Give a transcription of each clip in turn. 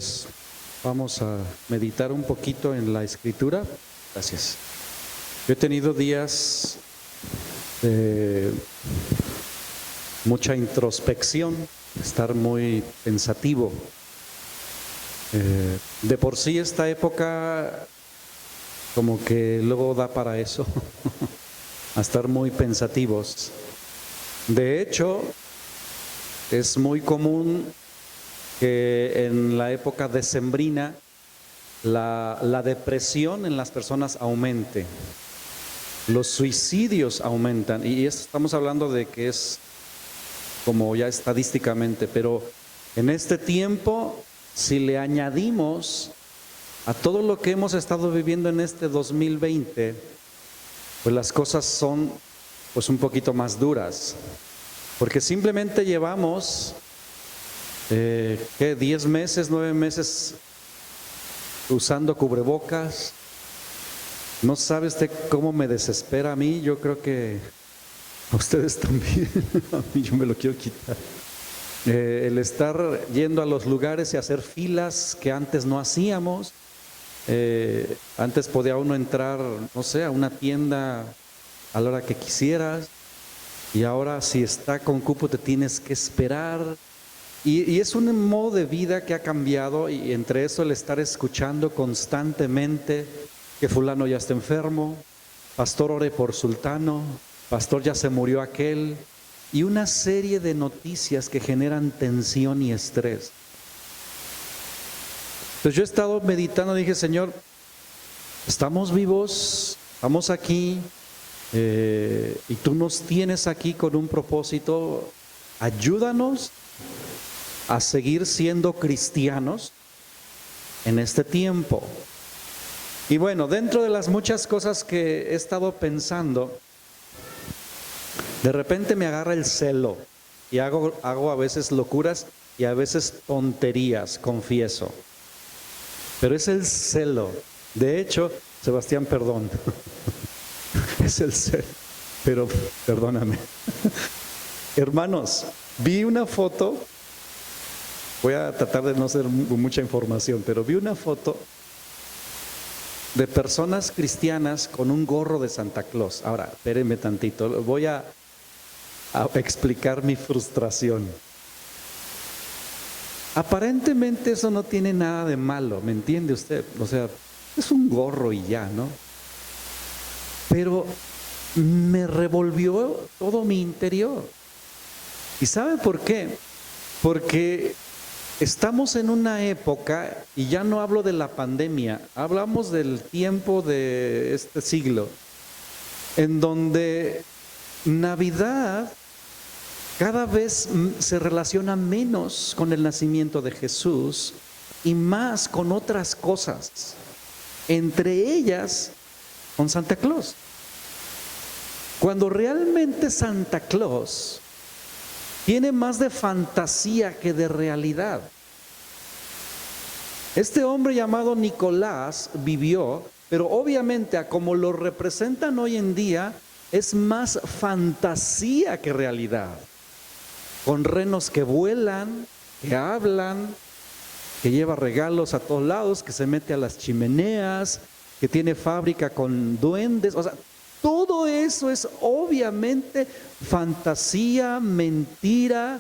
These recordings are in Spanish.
Pues vamos a meditar un poquito en la escritura. Gracias. Yo he tenido días de mucha introspección, estar muy pensativo. De por sí esta época como que luego da para eso, a estar muy pensativos. De hecho, es muy común que en la época decembrina la depresión en las personas aumente, los suicidios aumentan, y esto estamos hablando de que es como ya estadísticamente, pero en este tiempo, si le añadimos a todo lo que hemos estado viviendo en este 2020, pues las cosas son pues un poquito más duras, porque simplemente llevamos ¿qué? 10 meses, 9 meses usando cubrebocas. No sabe usted cómo me desespera a mí. Yo creo que a ustedes también. A mí yo me lo quiero quitar. El estar yendo a los lugares y hacer filas que antes no hacíamos. Antes podía uno entrar, no sé, a una tienda a la hora que quisieras, y ahora si está con cupo te tienes que esperar. Y es un modo de vida que ha cambiado, y entre eso el estar escuchando constantemente que fulano ya está enfermo, pastor ore por sultano, pastor ya se murió aquel, y una serie de noticias que generan tensión y estrés. Entonces yo he estado meditando, dije, Señor, estamos vivos, estamos aquí, y tú nos tienes aquí con un propósito. Ayúdanos a seguir siendo cristianos en este tiempo. Y bueno, dentro de las muchas cosas que he estado pensando, de repente me agarra el celo y hago a veces locuras y a veces tonterías, confieso. Pero es el celo. De hecho, Sebastián, perdón, es el celo, pero perdóname. Hermanos, vi una foto. Voy a tratar de no hacer mucha información, pero vi una foto de personas cristianas con un gorro de Santa Claus. Ahora, espérenme tantito, voy a explicar mi frustración. Aparentemente eso no tiene nada de malo, ¿me entiende usted? O sea, es un gorro y ya, ¿no? Pero me revolvió todo mi interior. ¿Y sabe por qué? Porque estamos en una época, y ya no hablo de la pandemia, hablamos del tiempo de este siglo, en donde Navidad cada vez se relaciona menos con el nacimiento de Jesús y más con otras cosas, entre ellas con Santa Claus. Cuando realmente Santa Claus tiene más de fantasía que de realidad. Este hombre llamado Nicolás vivió, pero obviamente a como lo representan hoy en día, es más fantasía que realidad. Con renos que vuelan, que hablan, que lleva regalos a todos lados, que se mete a las chimeneas, que tiene fábrica con duendes, o sea, todo eso es obviamente fantasía, mentira.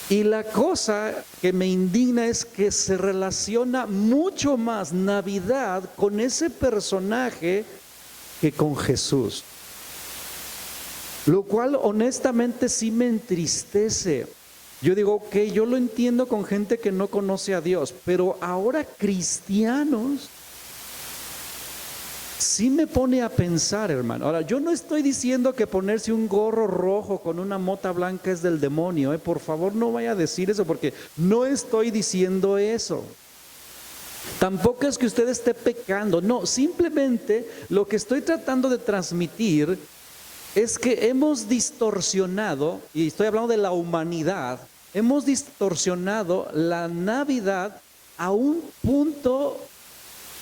Y la cosa que me indigna es que se relaciona mucho más Navidad con ese personaje que con Jesús. Lo cual honestamente sí me entristece. Yo digo, ok, yo lo entiendo con gente que no conoce a Dios, pero ahora cristianos sí me pone a pensar, hermano. Ahora, yo no estoy diciendo que ponerse un gorro rojo con una mota blanca es del demonio, por favor no vaya a decir eso, porque no estoy diciendo eso. Tampoco es que usted esté pecando, no, simplemente lo que estoy tratando de transmitir es que hemos distorsionado, y estoy hablando de la humanidad, hemos distorsionado la Navidad a un punto,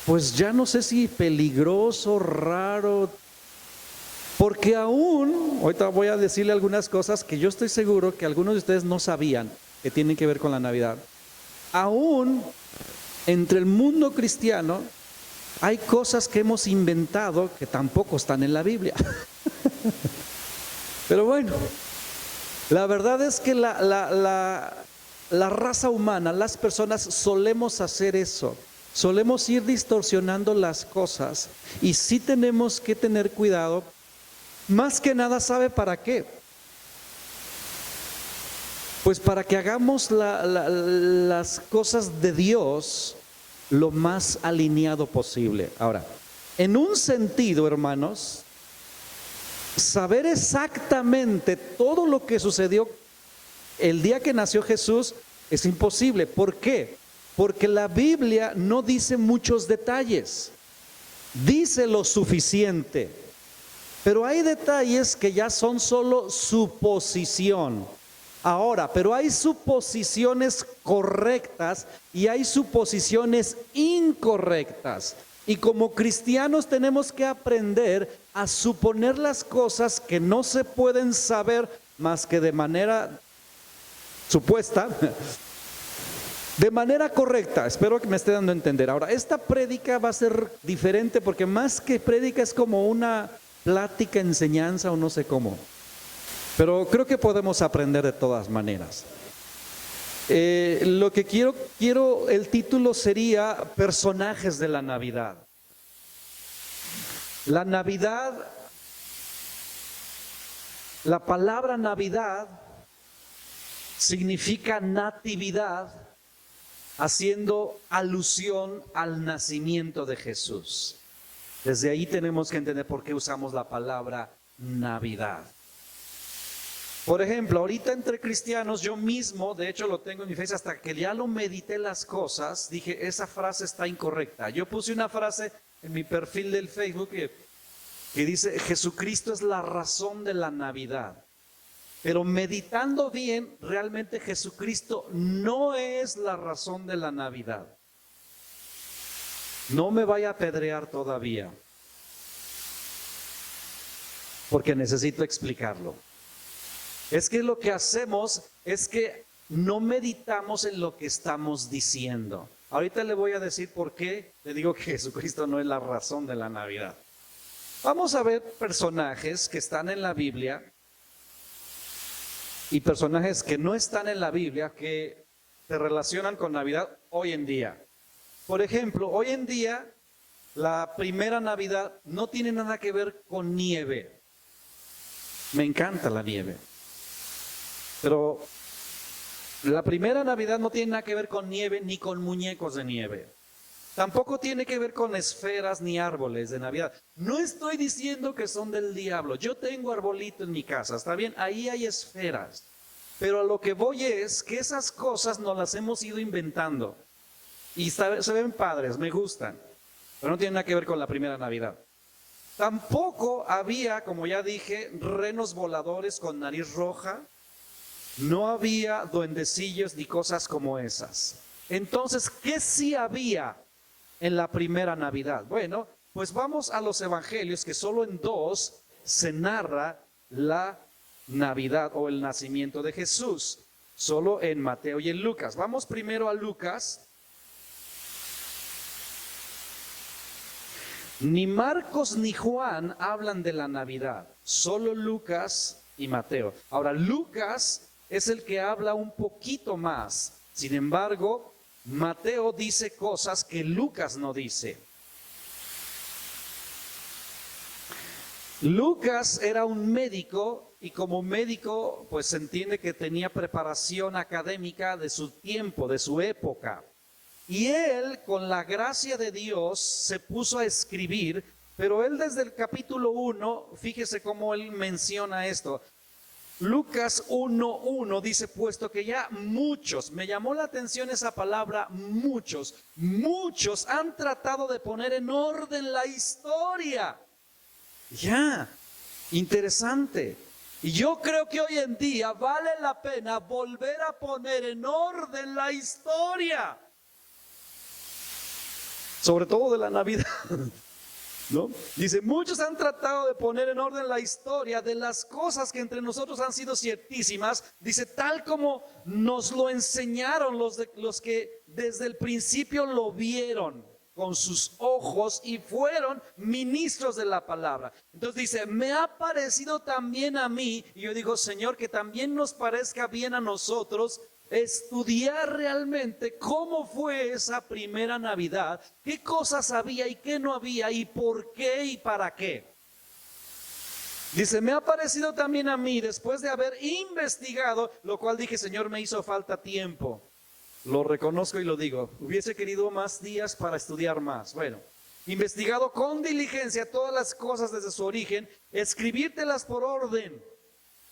pues ya no sé si peligroso, raro, porque aún, ahorita voy a decirle algunas cosas que yo estoy seguro que algunos de ustedes no sabían. que tienen que ver con la Navidad. Aún entre el mundo cristiano hay cosas que hemos inventado que tampoco están en la Biblia. Pero bueno, la verdad es que la raza humana, las personas solemos hacer eso. Solemos ir distorsionando las cosas y sí tenemos que tener cuidado. Más que nada, ¿sabe para qué? Pues para que hagamos las cosas de Dios lo más alineado posible. Ahora, en un sentido, hermanos, saber exactamente todo lo que sucedió el día que nació Jesús es imposible. ¿Por qué? Porque la Biblia no dice muchos detalles, dice lo suficiente, pero hay detalles que ya son solo suposición. Ahora, pero hay suposiciones correctas y hay suposiciones incorrectas. Y como cristianos tenemos que aprender a suponer las cosas que no se pueden saber más que de manera supuesta, de manera correcta. Espero que me esté dando a entender. Ahora, esta prédica va a ser diferente porque más que prédica es como una plática, enseñanza o no sé cómo. Pero creo que podemos aprender de todas maneras. Lo que quiero, el título sería Personajes de la Navidad. La Navidad, la palabra Navidad significa natividad, haciendo alusión al nacimiento de Jesús. Desde ahí tenemos que entender por qué usamos la palabra Navidad. Por ejemplo, ahorita entre cristianos, yo mismo, de hecho lo tengo en mi face, hasta que ya lo medité las cosas, dije, esa frase está incorrecta. Yo puse una frase en mi perfil del Facebook que dice, Jesucristo es la razón de la Navidad. Pero meditando bien, realmente Jesucristo no es la razón de la Navidad. No me vaya a apedrear todavía, porque necesito explicarlo. Es que lo que hacemos es que no meditamos en lo que estamos diciendo. Ahorita le voy a decir por qué le digo que Jesucristo no es la razón de la Navidad. Vamos a ver personajes que están en la Biblia y personajes que no están en la Biblia que se relacionan con Navidad hoy en día. Por ejemplo, hoy en día la primera Navidad no tiene nada que ver con nieve. Me encanta la nieve. Pero la primera Navidad no tiene nada que ver con nieve ni con muñecos de nieve. Tampoco tiene que ver con esferas ni árboles de Navidad. No estoy diciendo que son del diablo. Yo tengo arbolito en mi casa, está bien, ahí hay esferas. Pero a lo que voy es que esas cosas nos las hemos ido inventando. Y se ven padres, me gustan. Pero no tiene nada que ver con la primera Navidad. Tampoco había, como ya dije, renos voladores con nariz roja. No había duendecillos ni cosas como esas. Entonces, ¿qué sí había en la primera Navidad? Bueno, pues vamos a los evangelios, que solo en 2 se narra la Navidad o el nacimiento de Jesús. Solo en Mateo y en Lucas. Vamos primero a Lucas. Ni Marcos ni Juan hablan de la Navidad. Solo Lucas y Mateo. Ahora, Lucas es el que habla un poquito más. Sin embargo, Mateo dice cosas que Lucas no dice. Lucas era un médico y como médico pues se entiende que tenía preparación académica de su tiempo, de su época. Y él, con la gracia de Dios, se puso a escribir, pero él desde el capítulo 1, fíjese cómo él menciona esto. Lucas 1:1 dice, puesto que ya muchos, me llamó la atención esa palabra, muchos han tratado de poner en orden la historia. Ya, interesante. Y yo creo que hoy en día vale la pena volver a poner en orden la historia. Sobre todo de la Navidad. ¿no? Dice, muchos han tratado de poner en orden la historia de las cosas que entre nosotros han sido ciertísimas. Dice, tal como nos lo enseñaron los que desde el principio lo vieron con sus ojos y fueron ministros de la palabra. Entonces dice, me ha parecido también a mí, y yo digo, Señor, que también nos parezca bien a nosotros estudiar realmente cómo fue esa primera Navidad, qué cosas había y qué no había, y por qué y para qué. Dice, me ha parecido también a mí, después de haber investigado, lo cual dije, Señor, me hizo falta tiempo. Lo reconozco y lo digo, hubiese querido más días para estudiar más. Bueno, investigado con diligencia todas las cosas desde su origen, escribírtelas por orden,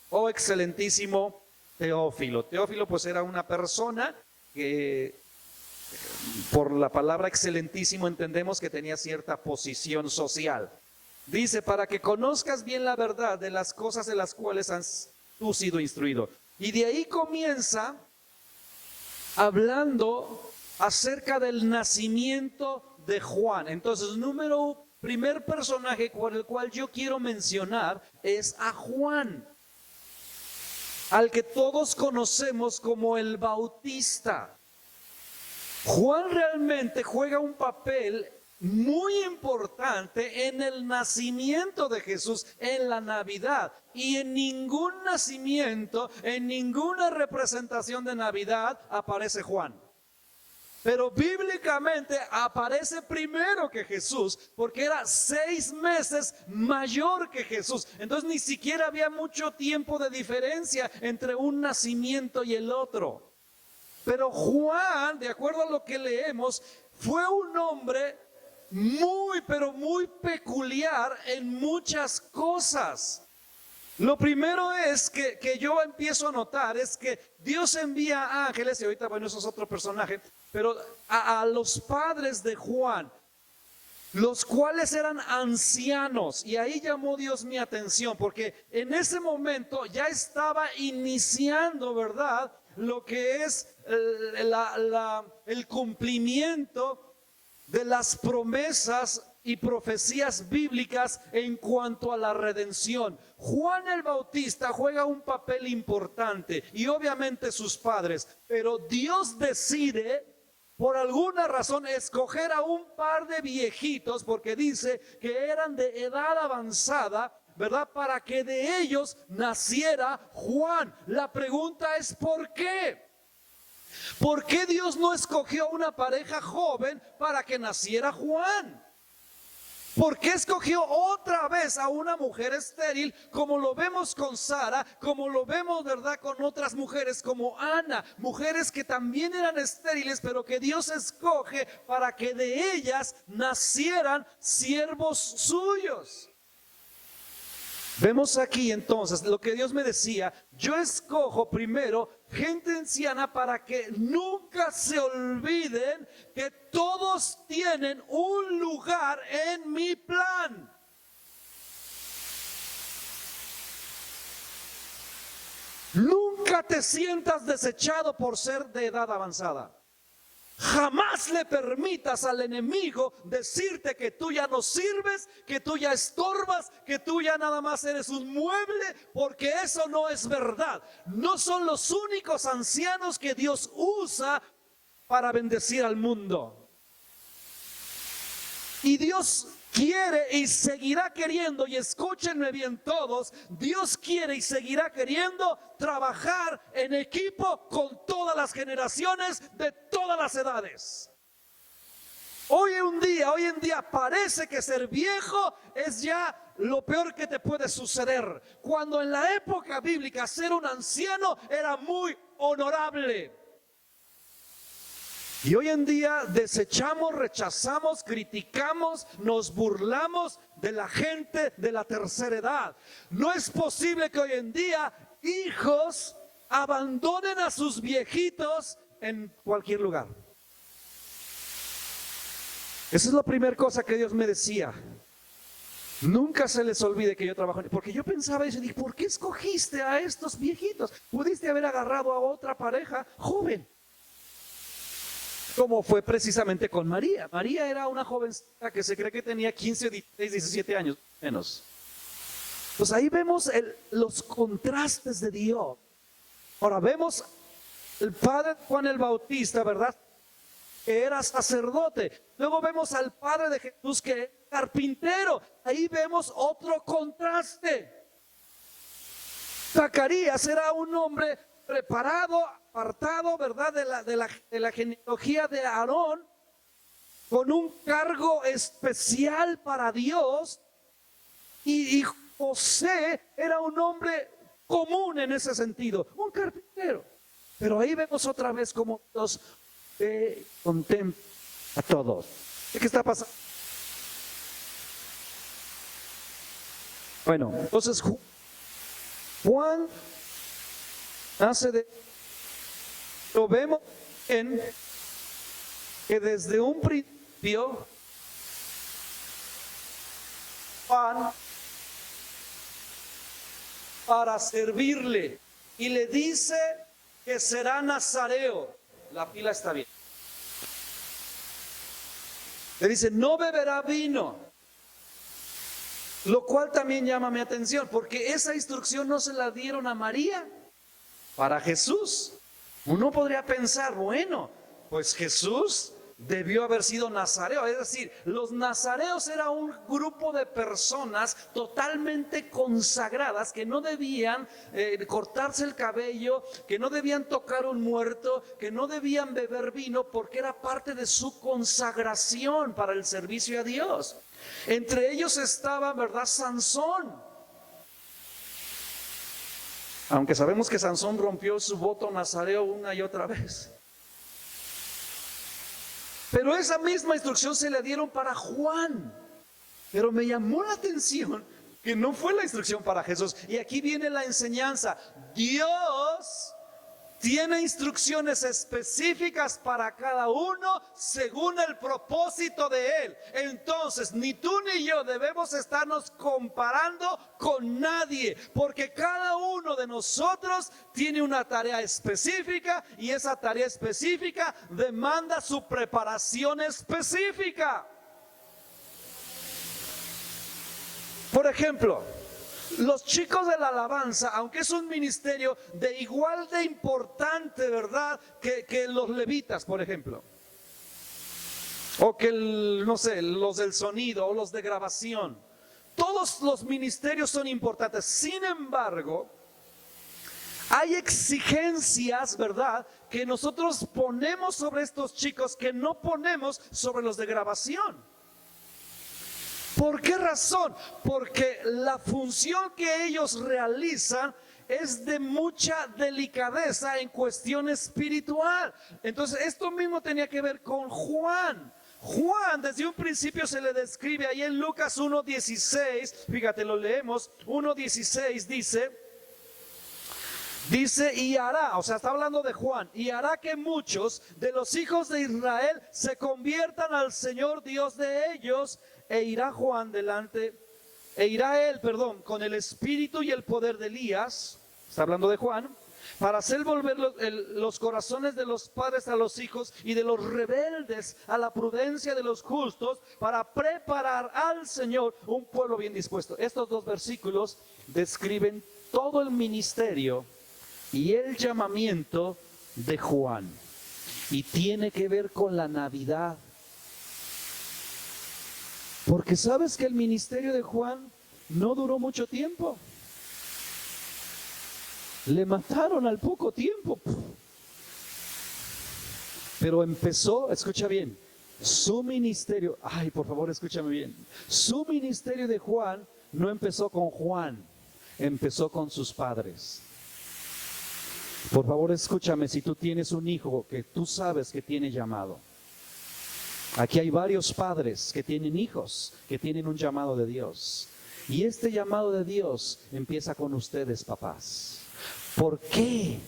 oh excelentísimo Teófilo. Teófilo pues era una persona que por la palabra excelentísimo entendemos que tenía cierta posición social. Dice, para que conozcas bien la verdad de las cosas de las cuales has tú sido instruido. Y de ahí comienza hablando acerca del nacimiento de Juan. Entonces, primer personaje por el cual yo quiero mencionar es a Juan, al que todos conocemos como el Bautista. Juan realmente juega un papel muy importante en el nacimiento de Jesús, en la Navidad. Y en ningún nacimiento, en ninguna representación de Navidad aparece Juan. Pero bíblicamente aparece primero que Jesús, porque era 6 meses mayor que Jesús. Entonces ni siquiera había mucho tiempo de diferencia entre un nacimiento y el otro. Pero Juan, de acuerdo a lo que leemos, fue un hombre muy, pero muy peculiar en muchas cosas. Lo primero es que yo empiezo a notar es que Dios envía ángeles, y ahorita bueno, eso es otro personaje, pero a los padres de Juan, los cuales eran ancianos, y ahí llamó Dios mi atención, porque en ese momento ya estaba iniciando, ¿verdad?, lo que es el cumplimiento de las promesas y profecías bíblicas en cuanto a la redención. Juan el Bautista juega un papel importante y obviamente sus padres, pero Dios decide por alguna razón escoger a un par de viejitos, porque dice que eran de edad avanzada, ¿verdad?, para que de ellos naciera Juan. La pregunta es ¿por qué? ¿Por qué Dios no escogió una pareja joven para que naciera Juan? ¿Por qué escogió otra vez a una mujer estéril, como lo vemos con Sara, como lo vemos, ¿verdad?, con otras mujeres como Ana, mujeres que también eran estériles, pero que Dios escoge para que de ellas nacieran siervos suyos? Vemos aquí entonces lo que Dios me decía, yo escojo primero gente anciana para que nunca se olviden que todos tienen un lugar en mi plan. Nunca te sientas desechado por ser de edad avanzada. Jamás le permitas al enemigo decirte que tú ya no sirves, que tú ya estorbas, que tú ya nada más eres un mueble, porque eso no es verdad. No son los únicos ancianos que Dios usa para bendecir al mundo. Y Dios quiere y seguirá queriendo, y escúchenme bien todos, Dios quiere y seguirá queriendo trabajar en equipo con todas las generaciones de todas las edades. Hoy en día parece que ser viejo es ya lo peor que te puede suceder, cuando en la época bíblica ser un anciano era muy honorable. Y hoy en día desechamos, rechazamos, criticamos, nos burlamos de la gente de la tercera edad. No es posible que hoy en día hijos abandonen a sus viejitos en cualquier lugar. Esa es la primera cosa que Dios me decía. Nunca se les olvide que yo trabajo, porque yo pensaba eso y dije, ¿por qué escogiste a estos viejitos? Pudiste haber agarrado a otra pareja joven. como fue precisamente con María. María era una jovencita que se cree que tenía 15, 16, 17 años menos. Pues ahí vemos los contrastes de Dios. Ahora vemos el padre Juan el Bautista, ¿verdad?, que era sacerdote. Luego vemos al padre de Jesús, que es carpintero. Ahí vemos otro contraste. Zacarías era un hombre preparado, apartado, ¿verdad?, de la genealogía de Aarón, con un cargo especial para Dios. Y José era un hombre común en ese sentido, un carpintero. Pero ahí vemos otra vez cómo Dios contempla a todos. ¿Qué está pasando? Bueno, entonces Juan nace de... Lo vemos en que desde un principio Juan para servirle y le dice que será nazareo. La pila está bien. Le dice, no beberá vino, lo cual también llama mi atención, porque esa instrucción no se la dieron a María, para Jesús. Uno podría pensar, bueno, pues Jesús debió haber sido nazareo. Es decir, los nazareos era un grupo de personas totalmente consagradas que no debían cortarse el cabello, que no debían tocar un muerto, que no debían beber vino, porque era parte de su consagración para el servicio a Dios. Entre ellos estaba, ¿verdad?, Sansón. Aunque sabemos que Sansón rompió su voto nazareo una y otra vez. Pero esa misma instrucción se le dieron para Juan. Pero me llamó la atención que no fue la instrucción para Jesús. Y aquí viene la enseñanza. Dios tiene instrucciones específicas para cada uno según el propósito de Él. Entonces, ni tú ni yo debemos estarnos comparando con nadie, porque cada uno de nosotros tiene una tarea específica y esa tarea específica demanda su preparación específica. Por ejemplo, los chicos de la alabanza, aunque es un ministerio de igual de importante, ¿verdad?, que los levitas, por ejemplo, o que no sé, los del sonido o los de grabación, todos los ministerios son importantes. Sin embargo, hay exigencias, ¿verdad?, que nosotros ponemos sobre estos chicos que no ponemos sobre los de grabación. ¿Por qué razón? Porque la función que ellos realizan es de mucha delicadeza en cuestión espiritual. Entonces, esto mismo tenía que ver con Juan. Juan, desde un principio se le describe ahí en Lucas 1:16, fíjate, lo leemos, 1:16 dice, y hará, o sea, está hablando de Juan, y hará que muchos de los hijos de Israel se conviertan al Señor Dios de ellos. E irá él, con el espíritu y el poder de Elías, está hablando de Juan, para hacer volver los corazones de los padres a los hijos y de los rebeldes a la prudencia de los justos, para preparar al Señor un pueblo bien dispuesto. Estos dos versículos describen todo el ministerio y el llamamiento de Juan, y tiene que ver con la Navidad. Porque sabes que el ministerio de Juan no duró mucho tiempo. Le mataron al poco tiempo. Pero empezó, escucha bien, su ministerio, ay, por favor, escúchame bien. Su ministerio de Juan no empezó con Juan, empezó con sus padres. Por favor, escúchame, si tú tienes un hijo que tú sabes que tiene llamado. Aquí hay varios padres que tienen hijos, que tienen un llamado de Dios. Y este llamado de Dios empieza con ustedes, papás. ¿Por qué?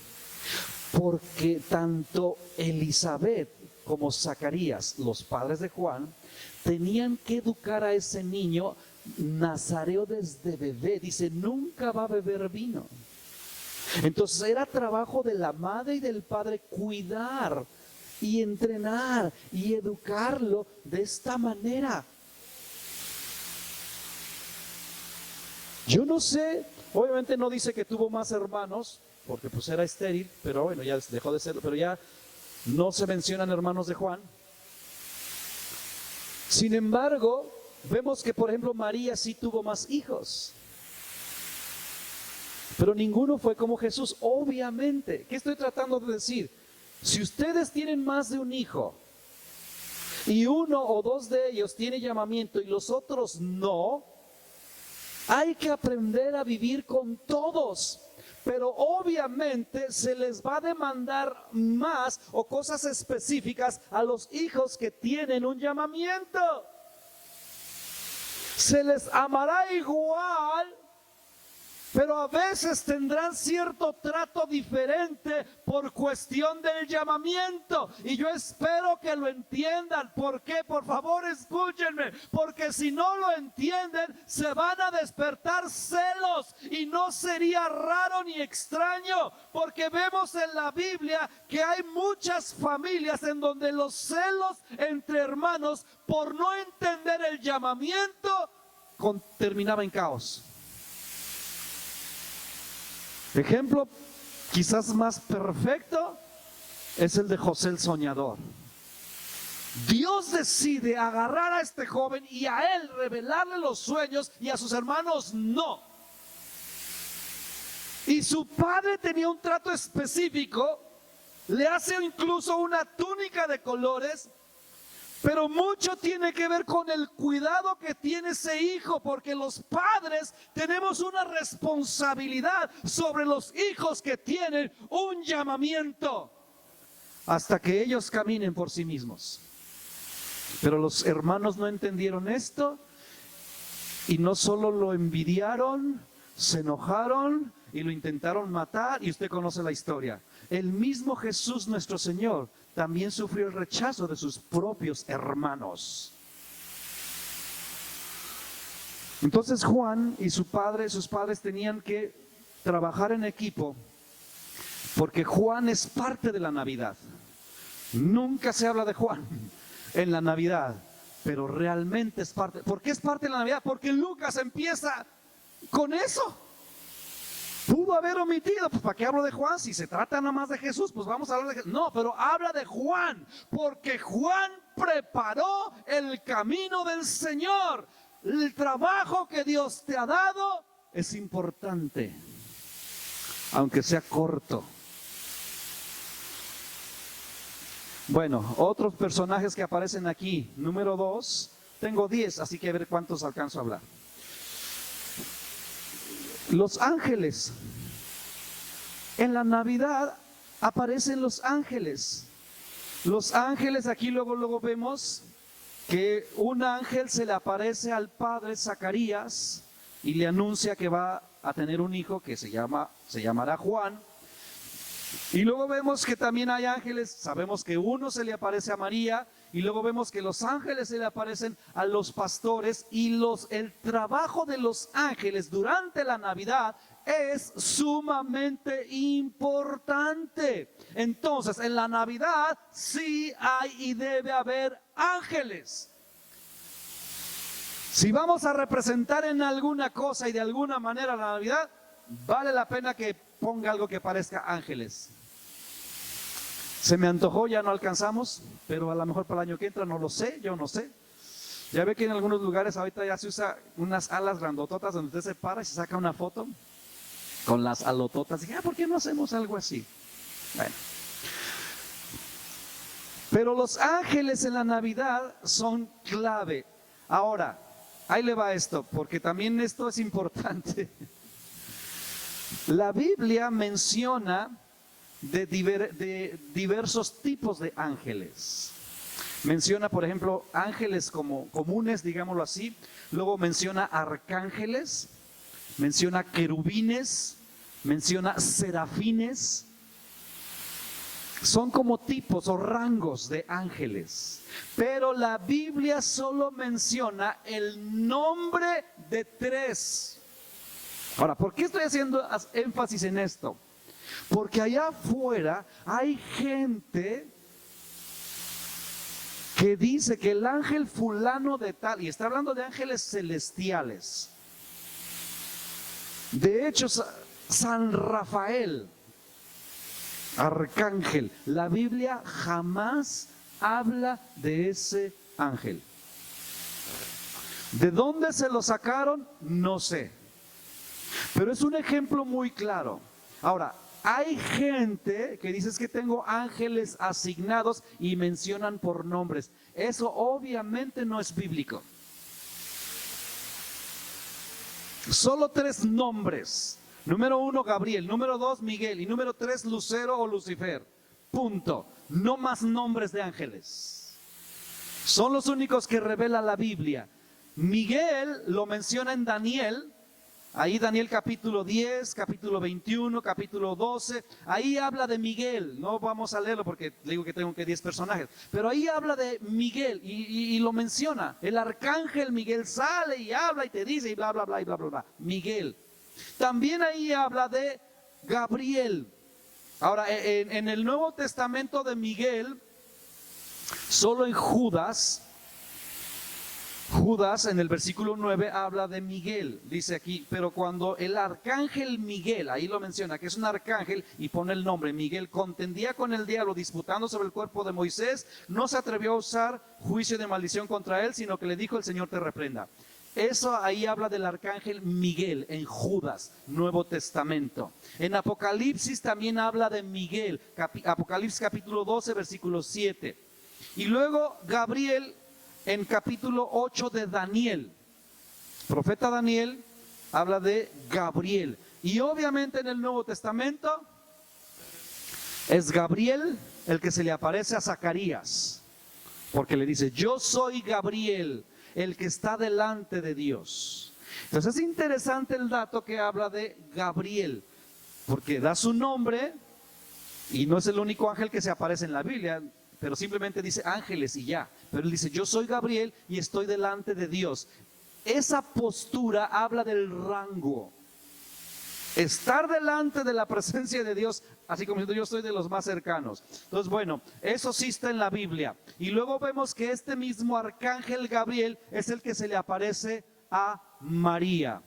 Porque tanto Elizabeth como Zacarías, los padres de Juan, tenían que educar a ese niño nazareo desde bebé. Dice, nunca va a beber vino. Entonces era trabajo de la madre y del padre cuidar y entrenar y educarlo de esta manera. Yo no sé, obviamente no dice que tuvo más hermanos, porque pues era estéril, pero bueno, ya dejó de serlo, pero ya no se mencionan hermanos de Juan. Sin embargo, vemos que por ejemplo María sí tuvo más hijos, pero ninguno fue como Jesús, obviamente. ¿Qué estoy tratando de decir? Si ustedes tienen más de un hijo y uno o dos de ellos tiene llamamiento y los otros no, hay que aprender a vivir con todos. Pero obviamente se les va a demandar más o cosas específicas a los hijos que tienen un llamamiento. Se les amará igual, pero a veces tendrán cierto trato diferente por cuestión del llamamiento. Y yo espero que lo entiendan. ¿Por qué? Por favor, escúchenme. Porque si no lo entienden, se van a despertar celos. Y no sería raro ni extraño, porque vemos en la Biblia que hay muchas familias en donde los celos entre hermanos, por no entender el llamamiento, terminaba en caos. Ejemplo quizás más perfecto es el de José el soñador. Dios decide agarrar a este joven y a él revelarle los sueños y a sus hermanos no. Y su padre tenía un trato específico, le hace incluso una túnica de colores. Pero mucho tiene que ver con el cuidado que tiene ese hijo, porque los padres tenemos una responsabilidad sobre los hijos que tienen un llamamiento, hasta que ellos caminen por sí mismos. Pero los hermanos no entendieron esto y no solo lo envidiaron, se enojaron y lo intentaron matar, y usted conoce la historia. El mismo Jesús nuestro Señor también sufrió el rechazo de sus propios hermanos. Entonces Juan y sus padres tenían que trabajar en equipo, porque Juan es parte de la Navidad. Nunca se habla de Juan en la Navidad, pero realmente es parte. ¿Por qué es parte de la Navidad? Porque Lucas empieza con eso. Pudo haber omitido, pues ¿para qué hablo de Juan? Si se trata nada más de Jesús, pues vamos a hablar de Jesús. No, pero habla de Juan, porque Juan preparó el camino del Señor. El trabajo que Dios te ha dado es importante, aunque sea corto. Bueno, otros personajes que aparecen aquí. Número 2, tengo 10, así que a ver cuántos alcanzo a hablar. Los ángeles. En la Navidad aparecen los ángeles. Los ángeles, aquí luego vemos que un ángel se le aparece al padre Zacarías y le anuncia que va a tener un hijo que se llamará Juan. Y luego vemos que también hay ángeles, sabemos que uno se le aparece a María, y luego vemos que los ángeles se le aparecen a los pastores, y el trabajo de los ángeles durante la Navidad es sumamente importante. Entonces, en la Navidad sí hay y debe haber ángeles. Si vamos a representar en alguna cosa y de alguna manera la Navidad, vale la pena que ponga algo que parezca ángeles. Se me antojó, ya no alcanzamos, pero a lo mejor para el año que entra no lo sé, yo no sé. Ya ve que en algunos lugares ahorita ya se usa unas alas grandototas donde usted se para y se saca una foto con las alototas. Y ¿por qué no hacemos algo así? Bueno. Pero los ángeles en la Navidad son clave. Ahora, ahí le va esto, porque también esto es importante. La Biblia menciona de diversos tipos de ángeles. Menciona, por ejemplo, ángeles como comunes, digámoslo así. Luego menciona arcángeles, menciona querubines, menciona serafines. Son como tipos o rangos de ángeles. Pero la Biblia solo menciona el nombre de 3. Ahora, ¿por qué estoy haciendo énfasis en esto? Porque allá afuera hay gente que dice que el ángel fulano de tal, y está hablando de ángeles celestiales. De hecho, San Rafael, arcángel, la Biblia jamás habla de ese ángel. ¿De dónde se lo sacaron? No sé. Pero es un ejemplo muy claro. Ahora, hay gente que dice que tengo ángeles asignados y mencionan por nombres. Eso obviamente no es bíblico. Solo 3 nombres. Número 1, Gabriel. Número 2, Miguel. Y número 3, Lucero o Lucifer. Punto. No más nombres de ángeles. Son los únicos que revela la Biblia. Miguel lo menciona en Daniel. Ahí Daniel capítulo 10, capítulo 21, capítulo 12, ahí habla de Miguel. No vamos a leerlo porque digo que tengo que 10 personajes, pero ahí habla de Miguel y lo menciona. El arcángel Miguel sale y habla y te dice y bla, bla, bla, y bla, bla, bla. Miguel. También ahí habla de Gabriel. Ahora, en el Nuevo Testamento de Miguel, solo en Judas en el versículo 9 habla de Miguel, dice aquí, pero cuando el arcángel Miguel, ahí lo menciona, que es un arcángel y pone el nombre, Miguel, contendía con el diablo disputando sobre el cuerpo de Moisés, no se atrevió a usar juicio de maldición contra él, sino que le dijo: el Señor te reprenda. Eso ahí habla del arcángel Miguel en Judas, Nuevo Testamento. En Apocalipsis también habla de Miguel, Apocalipsis capítulo 12, versículo 7. Y luego Gabriel en capítulo 8 de Daniel, profeta Daniel, habla de Gabriel. Y obviamente en el Nuevo Testamento es Gabriel el que se le aparece a Zacarías, porque le dice: yo soy Gabriel, el que está delante de Dios. Entonces es interesante el dato que habla de Gabriel, porque da su nombre y no es el único ángel que se aparece en la Biblia, pero simplemente dice ángeles y ya. Pero él dice: yo soy Gabriel y estoy delante de Dios. Esa postura habla del rango. Estar delante de la presencia de Dios, así como yo soy de los más cercanos. Entonces, bueno, eso sí está en la Biblia. Y luego vemos que este mismo arcángel Gabriel es el que se le aparece a María.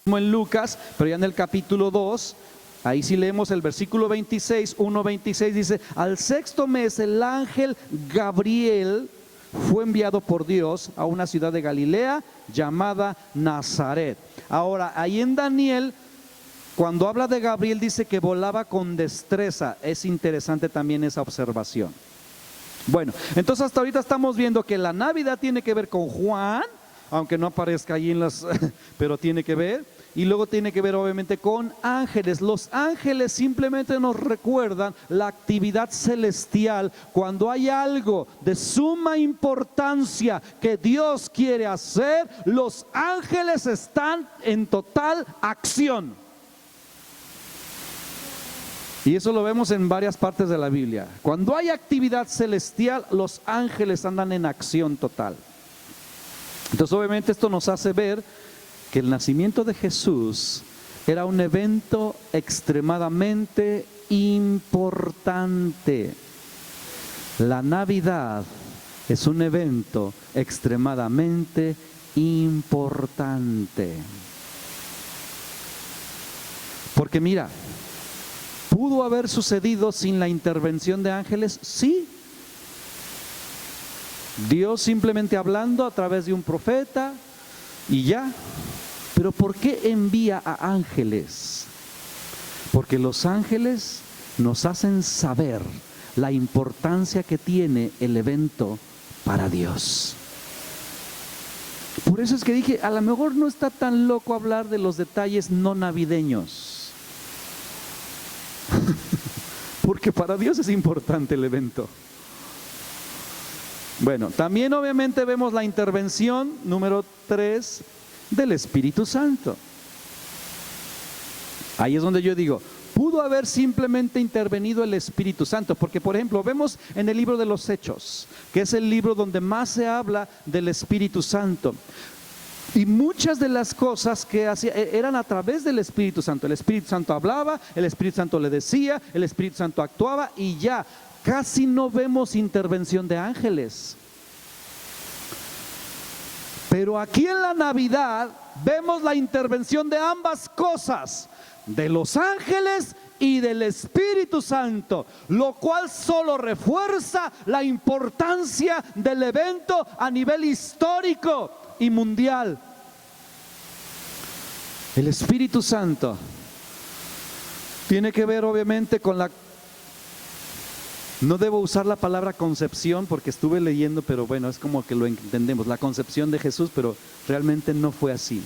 Como en Lucas, pero ya en el capítulo 2, ahí sí leemos el versículo 26, 1:26, dice: al 6º mes el ángel Gabriel fue enviado por Dios a una ciudad de Galilea llamada Nazaret. Ahora, ahí en Daniel, cuando habla de Gabriel, dice que volaba con destreza. Es interesante también esa observación. Bueno, entonces hasta ahorita estamos viendo que la Navidad tiene que ver con Juan, aunque no aparezca ahí en las, pero tiene que ver. Y luego tiene que ver obviamente con ángeles. Los ángeles simplemente nos recuerdan la actividad celestial. Cuando hay algo de suma importancia que Dios quiere hacer, los ángeles están en total acción. Y eso lo vemos en varias partes de la Biblia. Cuando hay actividad celestial, los ángeles andan en acción total. Entonces obviamente esto nos hace ver que el nacimiento de Jesús era un evento extremadamente importante. La Navidad es un evento extremadamente importante. Porque mira, ¿pudo haber sucedido sin la intervención de ángeles? Sí. Dios simplemente hablando a través de un profeta y ya. Pero ¿por qué envía a ángeles? Porque los ángeles nos hacen saber la importancia que tiene el evento para Dios. Por eso es que dije, a lo mejor no está tan loco hablar de los detalles no navideños. Porque para Dios es importante el evento. Bueno, también obviamente vemos la intervención número 3 del Espíritu Santo. Ahí es donde yo digo, pudo haber simplemente intervenido el Espíritu Santo, porque por ejemplo vemos en el libro de los Hechos, que es el libro donde más se habla del Espíritu Santo, y muchas de las cosas que hacía eran a través del Espíritu Santo. El Espíritu Santo hablaba, el Espíritu Santo le decía, el Espíritu Santo actuaba y ya, casi no vemos intervención de ángeles. Pero aquí en la Navidad vemos la intervención de ambas cosas, de los ángeles y del Espíritu Santo, lo cual solo refuerza la importancia del evento a nivel histórico y mundial. El Espíritu Santo tiene que ver obviamente con la... No debo usar la palabra concepción porque estuve leyendo, pero bueno, es como que lo entendemos, la concepción de Jesús, pero realmente no fue así.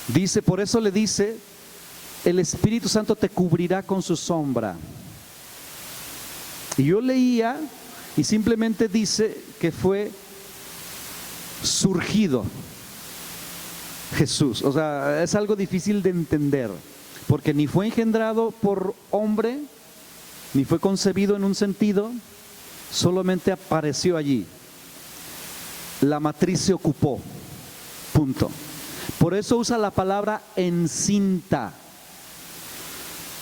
Dice, por eso le dice, el Espíritu Santo te cubrirá con su sombra. Y yo leía y simplemente dice que fue surgido Jesús. O sea, es algo difícil de entender, porque ni fue engendrado por hombre, ni fue concebido en un sentido, solamente apareció allí. La matriz se ocupó, punto. Por eso usa la palabra encinta.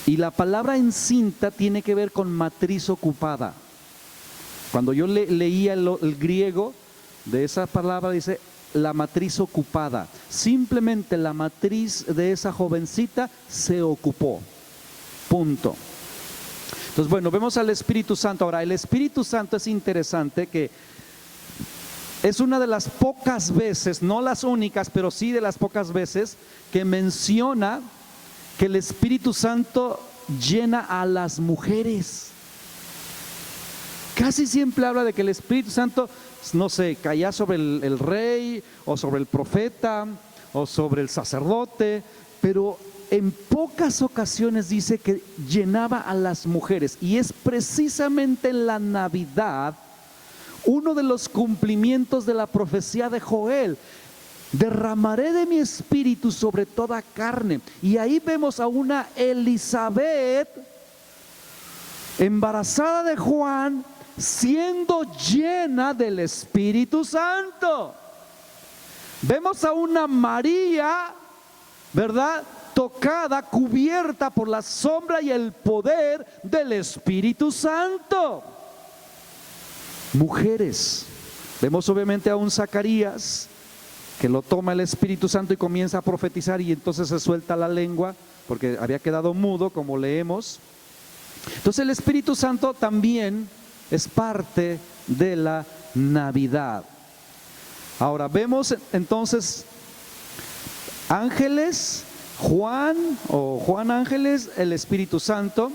Y la palabra encinta tiene que ver con matriz ocupada. Cuando yo leía el griego de esa palabra, dice la matriz ocupada. Simplemente la matriz de esa jovencita se ocupó, punto. Entonces, bueno, vemos al Espíritu Santo. Ahora, el Espíritu Santo es interesante que es una de las pocas veces, no las únicas, pero sí de las pocas veces que menciona que el Espíritu Santo llena a las mujeres. Casi siempre habla de que el Espíritu Santo, no sé, caía sobre el rey o sobre el profeta o sobre el sacerdote, pero en pocas ocasiones dice que llenaba a las mujeres. Y es precisamente en la Navidad uno de los cumplimientos de la profecía de Joel. Derramaré de mi espíritu sobre toda carne. Y ahí vemos a una Elizabeth embarazada de Juan, siendo llena del Espíritu Santo. Vemos a una María, ¿verdad?, tocada, cubierta por la sombra y el poder del Espíritu Santo. Mujeres, vemos obviamente a un Zacarías que lo toma el Espíritu Santo y comienza a profetizar, y entonces se suelta la lengua porque había quedado mudo, como leemos. Entonces el Espíritu Santo también es parte de la Navidad. Ahora vemos entonces ángeles, Juan ángeles, el Espíritu Santo,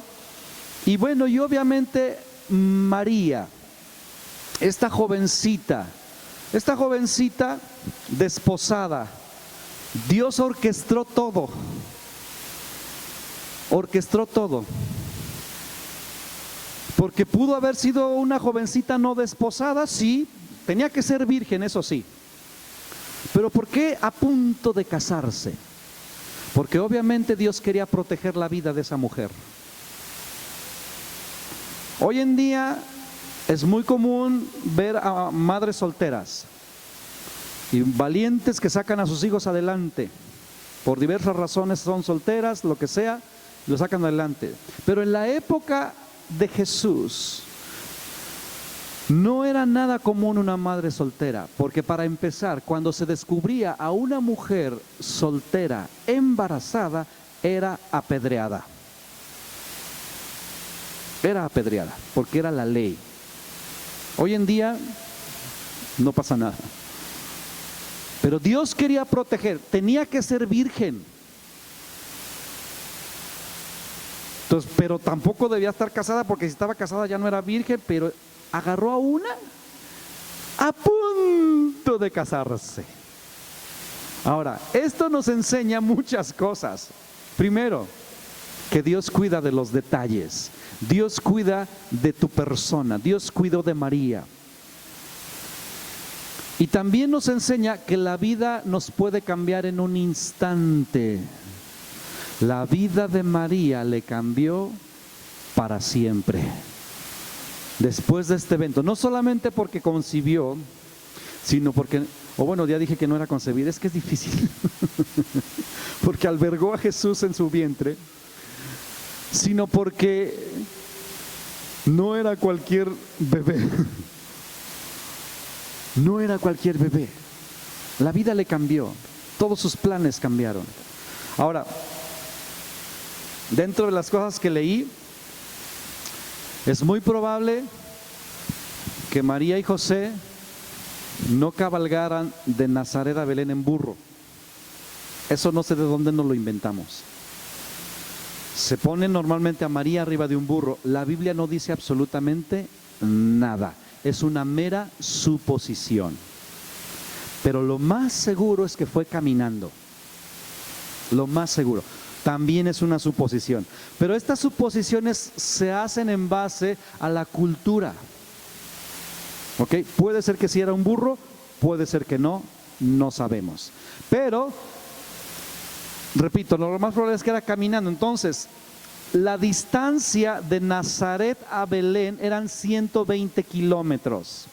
y bueno, y obviamente María, esta jovencita desposada. Dios orquestó todo, porque pudo haber sido una jovencita no desposada, sí, tenía que ser virgen, eso sí, pero ¿por qué a punto de casarse? Porque obviamente Dios quería proteger la vida de esa mujer. Hoy en día es muy común ver a madres solteras y valientes que sacan a sus hijos adelante. Por diversas razones son solteras, lo que sea, lo sacan adelante. Pero en la época de Jesús no era nada común una madre soltera, porque para empezar, cuando se descubría a una mujer soltera embarazada, era apedreada. Era apedreada, porque era la ley. Hoy en día no pasa nada. Pero Dios quería proteger, tenía que ser virgen. Entonces, pero tampoco debía estar casada, porque si estaba casada ya no era virgen, pero agarró a una a punto de casarse. Ahora, esto nos enseña muchas cosas. Primero, que Dios cuida de los detalles. Dios cuida de tu persona. Dios cuidó de María. Y también nos enseña que la vida nos puede cambiar en un instante. La vida de María le cambió para siempre. Después de este evento, no solamente porque concibió, sino porque, o bueno, ya dije que no era concebida, es que es difícil, porque albergó a Jesús en su vientre, sino porque no era cualquier bebé, no era cualquier bebé, La vida le cambió, todos sus planes cambiaron. Ahora, dentro de las cosas que leí, es muy probable que María y José no cabalgaran de Nazaret a Belén en burro. Eso no sé de dónde nos lo inventamos. Se pone normalmente a María arriba de un burro. La Biblia no dice absolutamente nada. Es una mera suposición. Pero lo más seguro es que fue caminando. Lo más seguro. También es una suposición. Pero estas suposiciones se hacen en base a la cultura. ¿Ok? Puede ser que sí era un burro, puede ser que no, no sabemos. Pero, repito, lo más probable es que era caminando. Entonces, la distancia de Nazaret a Belén eran 120 kilómetros.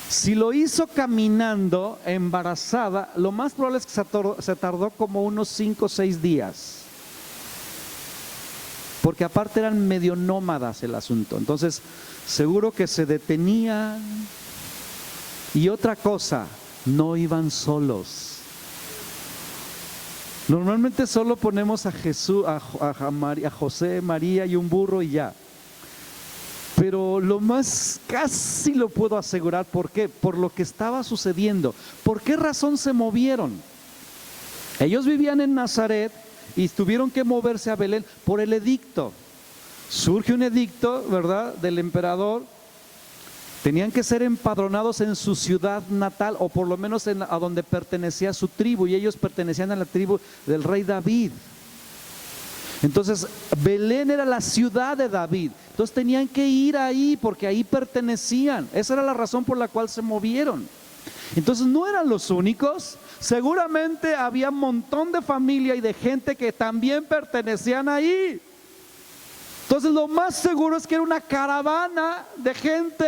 Si lo hizo caminando, embarazada, lo más probable es que se tardó como unos 5 o 6 días. Porque aparte eran medio nómadas el asunto. Entonces, seguro que se detenían. Y otra cosa, no iban solos. Normalmente solo ponemos a Jesús, a José, María y un burro y ya. Pero lo más, casi lo puedo asegurar. ¿Por qué? Por lo que estaba sucediendo. ¿Por qué razón se movieron? Ellos vivían en Nazaret y tuvieron que moverse a Belén por el edicto. Surge un edicto, ¿verdad?, del emperador. Tenían que ser empadronados en su ciudad natal, o por lo menos a donde pertenecía su tribu, y ellos pertenecían a la tribu del rey David. Entonces, Belén era la ciudad de David. Entonces tenían que ir ahí porque ahí pertenecían. Esa era la razón por la cual se movieron. Entonces no eran los únicos. Seguramente había un montón de familia y de gente que también pertenecían ahí. Entonces lo más seguro es que era una caravana de gente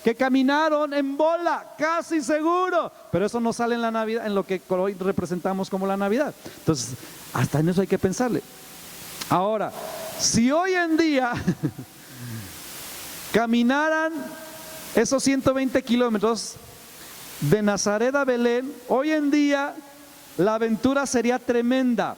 que caminaron en bola, casi seguro. Pero eso no sale en la Navidad, en lo que hoy representamos como la Navidad. Entonces, hasta en eso hay que pensarle. Ahora, si hoy en día caminaran esos 120 kilómetros de Nazaret a Belén, hoy en día la aventura sería tremenda.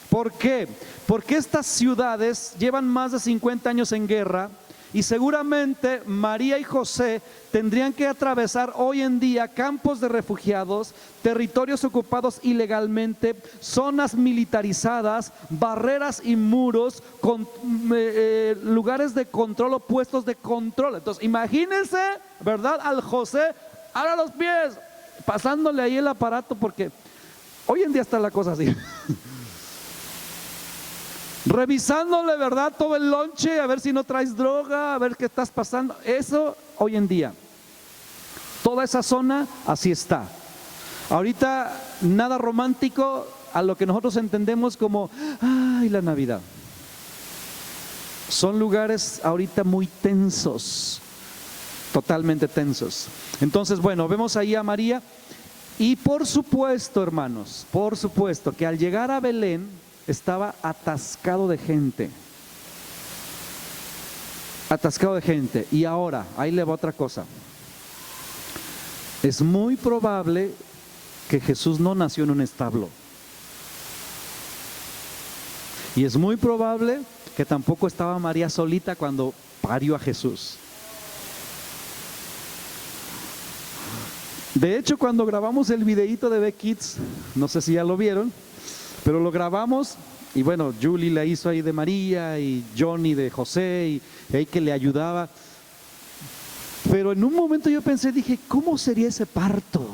¿Por qué? Porque estas ciudades llevan más de 50 años en guerra y seguramente María y José tendrían que atravesar hoy en día campos de refugiados, territorios ocupados ilegalmente, zonas militarizadas, barreras y muros, lugares de control o puestos de control. Entonces imagínense, ¿verdad?, al José a los pies, pasándole ahí el aparato, porque hoy en día está la cosa así. Revisándole, ¿verdad?, todo el lonche, a ver si no traes droga, a ver qué estás pasando. Eso hoy en día. Toda esa zona así está. Ahorita nada romántico a lo que nosotros entendemos como, ay, la Navidad. Son lugares ahorita muy tensos, totalmente tensos. Entonces, bueno, vemos ahí a María y por supuesto, hermanos, por supuesto que al llegar a Belén estaba atascado de gente. Atascado de gente. Y ahora, ahí le va otra cosa. Es muy probable que Jesús no nació en un establo. Y es muy probable que tampoco estaba María solita cuando parió a Jesús. De hecho, cuando grabamos el videíto de Be Kids, no sé si ya lo vieron, pero lo grabamos y bueno, Julie la hizo ahí de María y Johnny de José y ahí que le ayudaba. Pero en un momento yo pensé, dije, ¿cómo sería ese parto?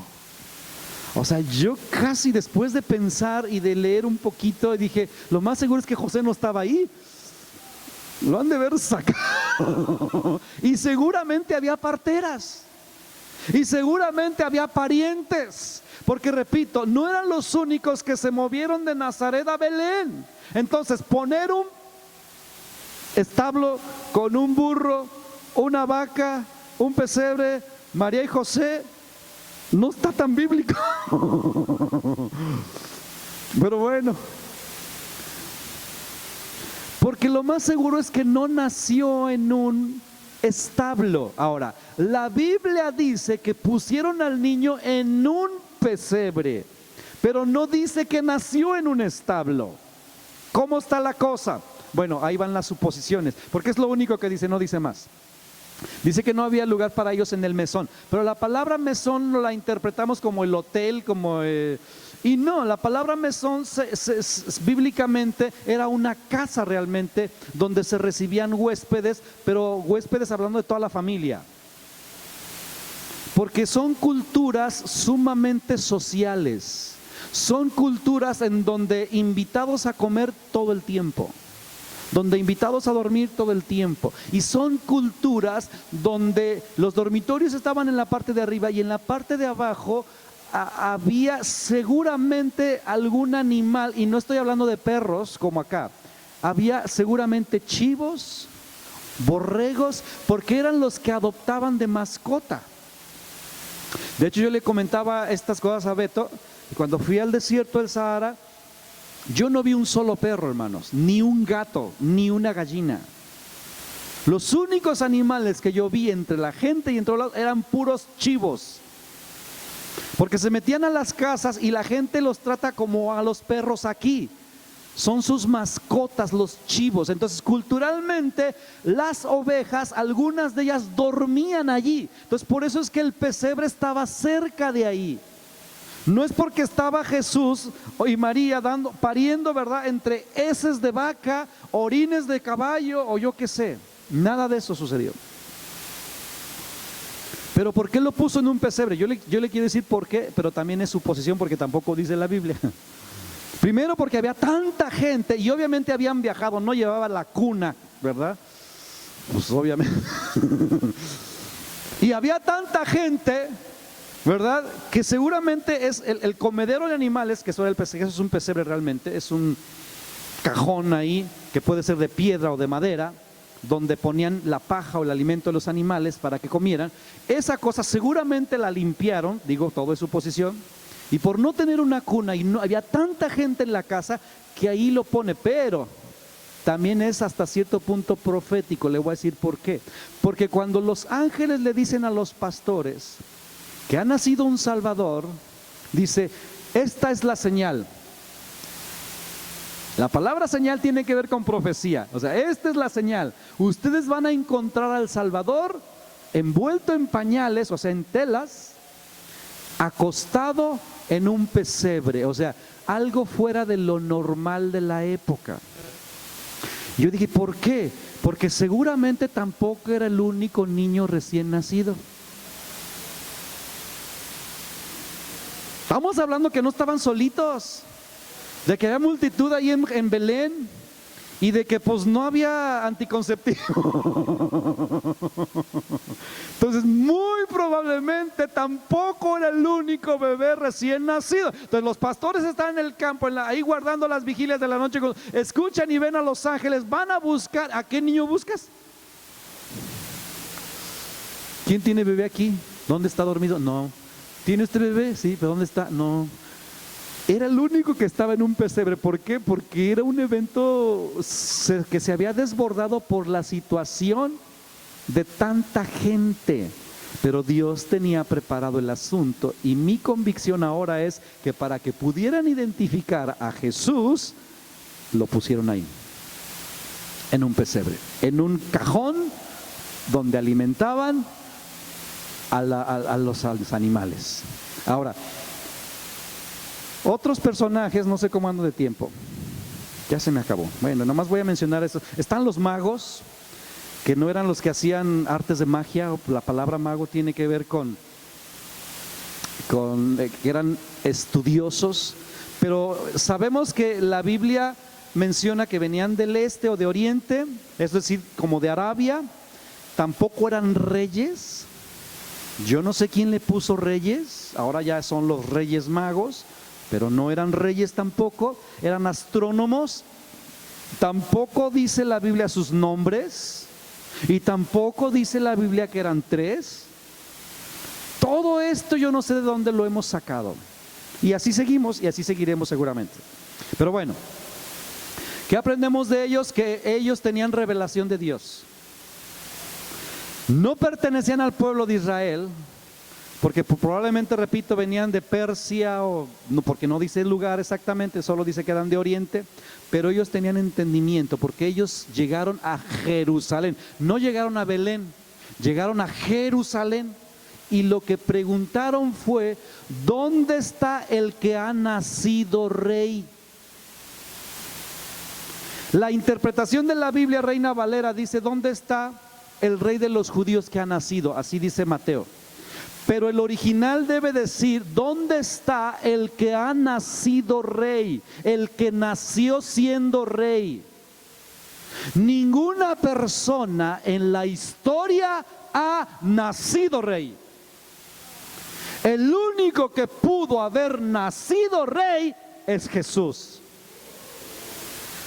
O sea, yo casi después de pensar y de leer un poquito, dije, lo más seguro es que José no estaba ahí. Lo han de haber sacado. Y seguramente había parteras. Y seguramente había parientes. Porque repito, no eran los únicos que se movieron de Nazaret a Belén. Entonces, poner un establo con un burro, una vaca, un pesebre, María y José, no está tan bíblico. Pero bueno, porque lo más seguro es que no nació en un establo. Ahora, la Biblia dice que pusieron al niño en un pesebre, pero no dice que nació en un establo. ¿Cómo está la cosa? Bueno, ahí van las suposiciones, porque es lo único que dice, no dice más. Dice que no había lugar para ellos en el mesón, pero la palabra mesón no la interpretamos como el hotel, y no, la palabra mesón bíblicamente era una casa realmente donde se recibían huéspedes, pero huéspedes hablando de toda la familia. Porque son culturas sumamente sociales, son culturas en donde invitados a comer todo el tiempo, donde invitados a dormir todo el tiempo, y son culturas donde los dormitorios estaban en la parte de arriba y en la parte de abajo había seguramente algún animal, y no estoy hablando de perros como acá, había seguramente chivos, borregos, porque eran los que adoptaban de mascota. De hecho, yo le comentaba estas cosas a Beto, y cuando fui al desierto del Sahara, yo no vi un solo perro, hermanos, ni un gato, ni una gallina. Los únicos animales que yo vi entre la gente y entre los lados eran puros chivos, porque se metían a las casas y la gente los trata como a los perros aquí. Son sus mascotas los chivos. Entonces, culturalmente, las ovejas, algunas de ellas dormían allí. Entonces, por eso es que el pesebre estaba cerca de ahí. No es porque estaba Jesús y María pariendo, ¿verdad?, entre heces de vaca, orines de caballo o yo qué sé. Nada de eso sucedió. Pero ¿por qué lo puso en un pesebre? Yo le quiero decir por qué, pero también es suposición porque tampoco dice la Biblia. Primero porque había tanta gente y obviamente habían viajado, no llevaba la cuna, ¿verdad? Pues obviamente. Y había tanta gente, ¿verdad?, que seguramente es el comedero de animales, que eso era el pesebre. Eso es un pesebre realmente, es un cajón ahí que puede ser de piedra o de madera, donde ponían la paja o el alimento de los animales para que comieran. Esa cosa seguramente la limpiaron, digo, todo es suposición, y por no tener una cuna y no había tanta gente en la casa que ahí lo pone. Pero también es hasta cierto punto profético. Le voy a decir por qué. Porque cuando los ángeles le dicen a los pastores que ha nacido un Salvador, dice, esta es la señal. La palabra señal tiene que ver con profecía. O sea, esta es la señal. Ustedes van a encontrar al Salvador envuelto en pañales, o sea, en telas, acostado en un pesebre. O sea, algo fuera de lo normal de la época. Yo dije, ¿por qué? Porque seguramente tampoco era el único niño recién nacido. Estamos hablando que no estaban solitos, de que había multitud ahí en Belén, y de que pues no había anticonceptivo. Entonces muy probablemente tampoco era el único bebé recién nacido. Entonces los pastores están en el campo, ahí guardando las vigilias de la noche, escuchan y ven a los ángeles, van a buscar. ¿A qué niño buscas? ¿Quién tiene bebé aquí? ¿Dónde está dormido? No. ¿Tiene usted bebé? Sí, pero ¿dónde está? No. Era el único que estaba en un pesebre. ¿Por qué? Porque era un evento que se había desbordado por la situación de tanta gente. Pero Dios tenía preparado el asunto, y mi convicción ahora es que para que pudieran identificar a Jesús, lo pusieron ahí, en un pesebre, en un cajón donde alimentaban a los animales. Ahora, otros personajes, no sé cómo ando de tiempo, ya se me acabó. Bueno, nomás voy a mencionar eso. Están los magos, que no eran los que hacían artes de magia. La palabra mago tiene que ver con que eran estudiosos, pero sabemos que la Biblia menciona que venían del este o de oriente, es decir, como de Arabia. Tampoco eran reyes. Yo no sé quién le puso reyes, ahora ya son los reyes magos, pero no eran reyes tampoco, eran astrónomos. Tampoco dice la Biblia sus nombres, y tampoco dice la Biblia que eran tres. Todo esto yo no sé de dónde lo hemos sacado, y así seguimos y así seguiremos seguramente. Pero bueno, ¿qué aprendemos de ellos? Que ellos tenían revelación de Dios. No pertenecían al pueblo de Israel, porque probablemente, repito, venían de Persia, o no, porque no dice el lugar exactamente, solo dice que eran de Oriente, pero ellos tenían entendimiento, porque ellos llegaron a Jerusalén, no llegaron a Belén, llegaron a Jerusalén, y lo que preguntaron fue: ¿dónde está el que ha nacido rey? La interpretación de la Biblia Reina Valera dice: ¿dónde está el rey de los judíos que ha nacido? Así dice Mateo. Pero el original debe decir: ¿dónde está el que ha nacido rey? El que nació siendo rey. Ninguna persona en la historia ha nacido rey. El único que pudo haber nacido rey es Jesús.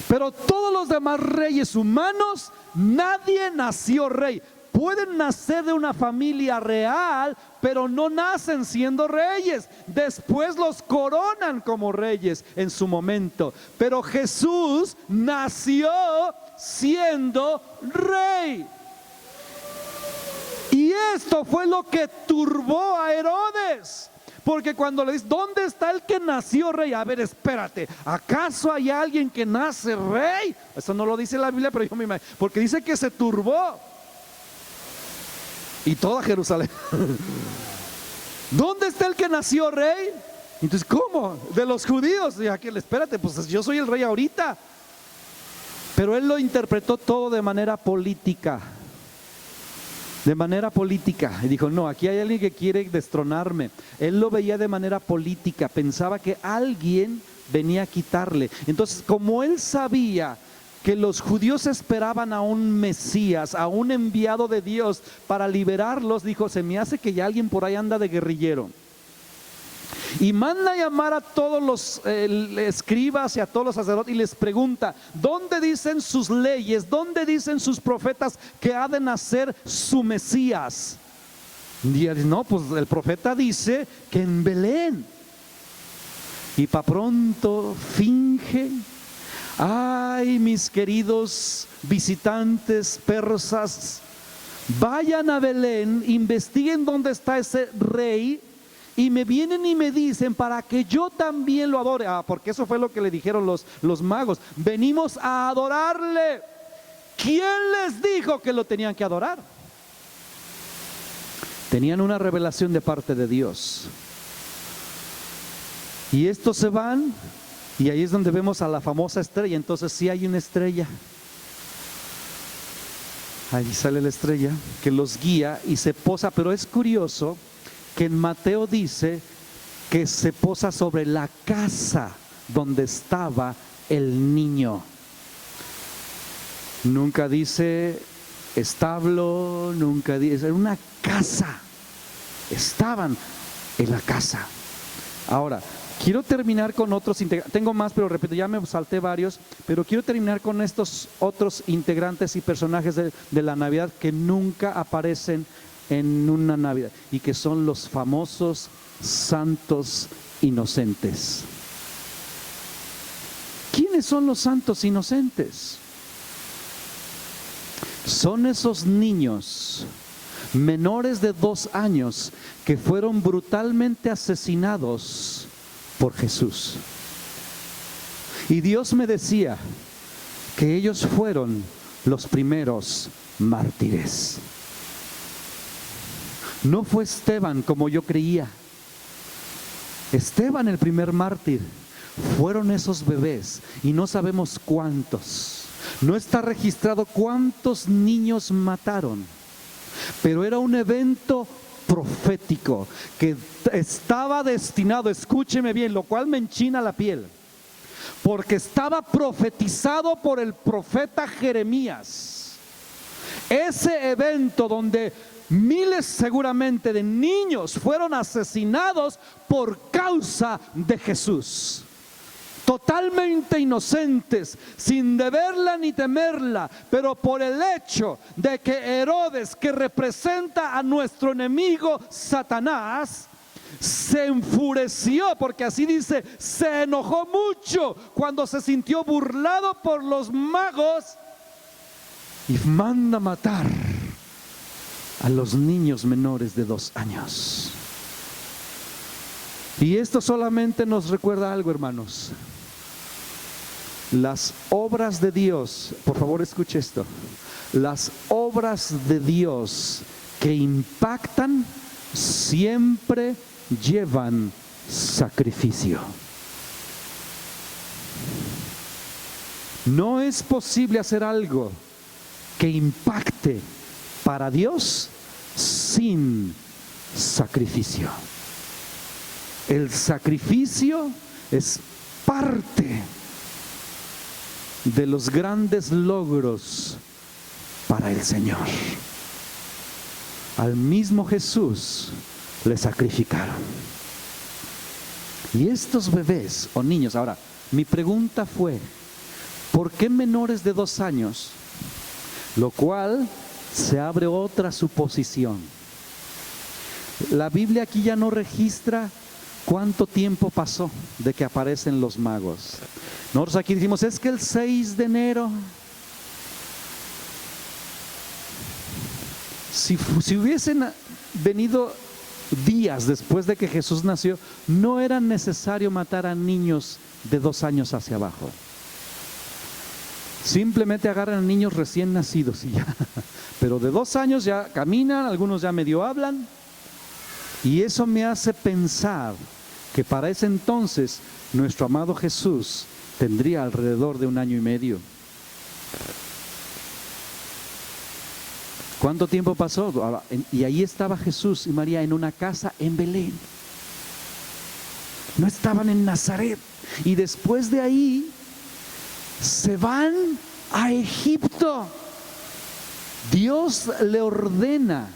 Pero todos los demás reyes humanos, nadie nació rey. Pueden nacer de una familia real, pero no nacen siendo reyes. Después los coronan como reyes en su momento. Pero Jesús nació siendo rey. Y esto fue lo que turbó a Herodes. Porque cuando le dice: ¿dónde está el que nació rey? A ver, espérate, ¿acaso hay alguien que nace rey? Eso no lo dice la Biblia, pero yo me imagino, porque dice que se turbó. Y toda Jerusalén. ¿Dónde está el que nació rey? Entonces, ¿cómo? De los judíos. Y aquel: espérate, pues yo soy el rey ahorita. Pero él lo interpretó todo de manera política. De manera política. Y dijo: no, aquí hay alguien que quiere destronarme. Él lo veía de manera política. Pensaba que alguien venía a quitarle. Entonces, como él sabía que los judíos esperaban a un Mesías, a un enviado de Dios para liberarlos, dijo: se me hace que ya alguien por ahí anda de guerrillero. Y manda a llamar a todos los escribas y a todos los sacerdotes y les pregunta: ¿dónde dicen sus leyes? ¿Dónde dicen sus profetas que ha de nacer su Mesías? Y dice: no, pues el profeta dice que en Belén. Y para pronto fingen: ay, mis queridos visitantes persas, vayan a Belén, investiguen dónde está ese rey, y me vienen y me dicen para que yo también lo adore. Porque eso fue lo que le dijeron los magos: venimos a adorarle. ¿Quién les dijo que lo tenían que adorar? Tenían una revelación de parte de Dios. Y estos se van, y ahí es donde vemos a la famosa estrella. Entonces sí hay una estrella. Ahí sale la estrella que los guía y se posa. Pero es curioso que en Mateo dice que se posa sobre la casa donde estaba el niño. Nunca dice establo, nunca dice, era una casa. Estaban en la casa. Ahora, quiero terminar con otros integrantes. Tengo más, pero repito, ya me salté varios, pero quiero terminar con estos otros integrantes y personajes de la Navidad que nunca aparecen en una Navidad, y que son los famosos santos inocentes. ¿Quiénes son los santos inocentes? Son esos niños menores de 2 años que fueron brutalmente asesinados por Jesús. Y Dios me decía que ellos fueron los primeros mártires. No fue Esteban como yo creía. Esteban, el primer mártir, fueron esos bebés, y no sabemos cuántos. No está registrado cuántos niños mataron, pero era un evento profético que estaba destinado, escúcheme bien, lo cual me enchina la piel, porque estaba profetizado por el profeta Jeremías. Ese evento donde miles seguramente de niños fueron asesinados por causa de Jesús. Totalmente inocentes, sin deberla ni temerla, pero por el hecho de que Herodes, que representa a nuestro enemigo Satanás, se enfureció, porque así dice, se enojó mucho cuando se sintió burlado por los magos y manda matar a los niños menores de 2 años. Y esto solamente nos recuerda algo, hermanos. Las obras de Dios, por favor escuche esto, las obras de Dios que impactan siempre llevan sacrificio. No es posible hacer algo que impacte para Dios sin sacrificio. El sacrificio es parte de los grandes logros para el Señor. Al mismo Jesús le sacrificaron. Y estos bebés o niños, ahora, mi pregunta fue, ¿por qué menores de 2 años? Lo cual se abre otra suposición. La Biblia aquí ya no registra cuánto tiempo pasó de que aparecen los magos. Nosotros aquí decimos, es que el 6 de enero. Si hubiesen venido días después de que Jesús nació, no era necesario matar a niños de 2 años hacia abajo. Simplemente agarran a niños recién nacidos y ya. Pero de 2 años ya caminan, algunos ya medio hablan. Y eso me hace pensar que para ese entonces nuestro amado Jesús tendría alrededor de 1 año y medio. ¿Cuánto tiempo pasó? Y ahí estaba Jesús y María en una casa en Belén. No estaban en Nazaret. Y después de ahí se van a Egipto. Dios le ordena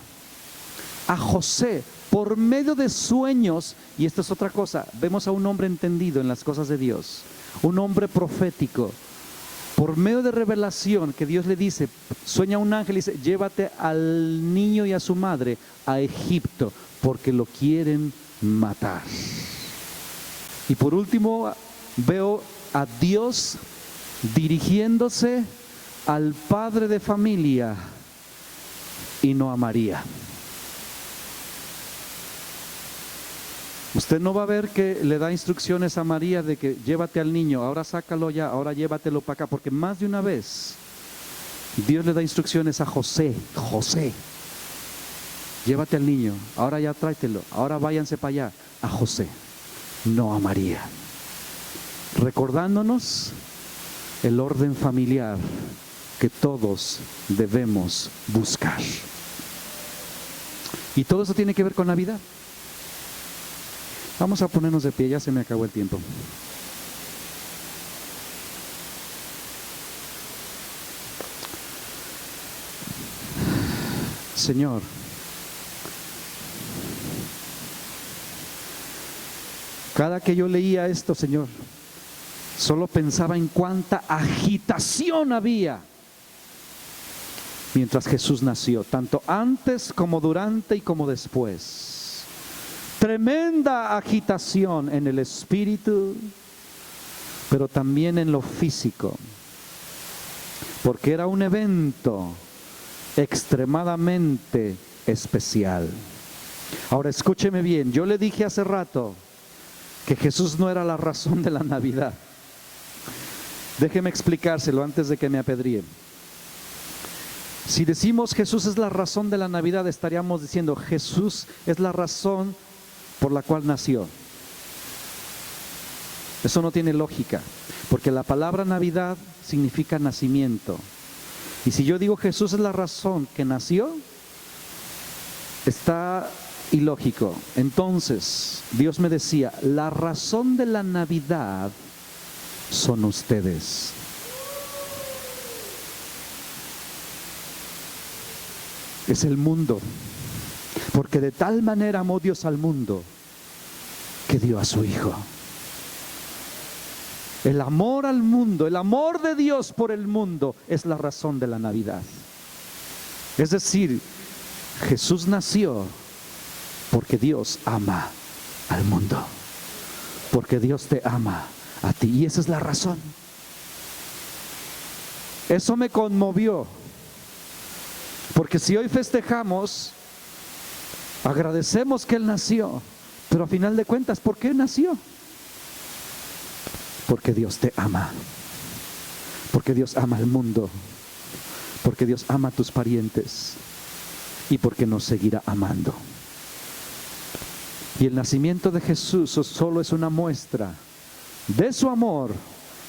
a José por medio de sueños, y esta es otra cosa, vemos a un hombre entendido en las cosas de Dios, un hombre profético, por medio de revelación que Dios le dice, sueña un ángel y dice, llévate al niño y a su madre a Egipto, porque lo quieren matar. Y por último, veo a Dios dirigiéndose al padre de familia y no a María. Usted no va a ver que le da instrucciones a María de que llévate al niño, ahora sácalo ya, ahora llévatelo para acá, porque más de una vez Dios le da instrucciones a José, llévate al niño, ahora ya tráetelo, ahora váyanse para allá, a José, no a María. Recordándonos el orden familiar que todos debemos buscar. Y todo eso tiene que ver con Navidad. Vamos a ponernos de pie, ya se me acabó el tiempo. Señor, cada que yo leía esto, Señor, solo pensaba en cuánta agitación había mientras Jesús nació, tanto antes como durante y como después. Tremenda agitación en el espíritu, pero también en lo físico, porque era un evento extremadamente especial. Ahora escúcheme bien, yo le dije hace rato que Jesús no era la razón de la Navidad. Déjeme explicárselo antes de que me apedríen. Si decimos Jesús es la razón de la Navidad, estaríamos diciendo Jesús es la razón por la cual nació. Eso no tiene lógica, porque la palabra Navidad significa nacimiento. Y si yo digo Jesús es la razón que nació, está ilógico. Entonces, Dios me decía, la razón de la Navidad son ustedes. Es el mundo. Porque de tal manera amó Dios al mundo que dio a su Hijo. El amor al mundo, el amor de Dios por el mundo es la razón de la Navidad. Es decir, Jesús nació porque Dios ama al mundo. Porque Dios te ama a ti. Y esa es la razón. Eso me conmovió. Porque si hoy festejamos, agradecemos que Él nació, pero a final de cuentas, ¿por qué nació? Porque Dios te ama, porque Dios ama al mundo, porque Dios ama a tus parientes y porque nos seguirá amando. Y el nacimiento de Jesús solo es una muestra de su amor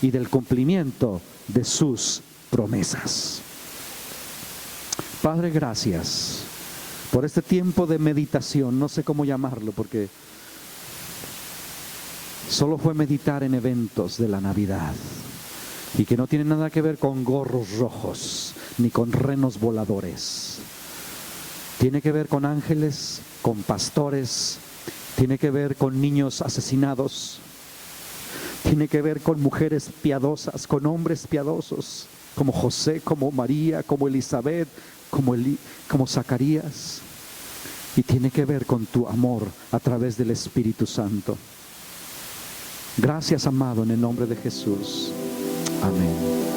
y del cumplimiento de sus promesas. Padre, gracias por este tiempo de meditación, no sé cómo llamarlo, porque solo fue meditar en eventos de la Navidad y que no tiene nada que ver con gorros rojos ni con renos voladores. Tiene que ver con ángeles, con pastores, tiene que ver con niños asesinados, tiene que ver con mujeres piadosas, con hombres piadosos, como José, como María, como Elizabeth, como Zacarías. Y tiene que ver con tu amor a través del Espíritu Santo. Gracias, amado, en el nombre de Jesús. Amén.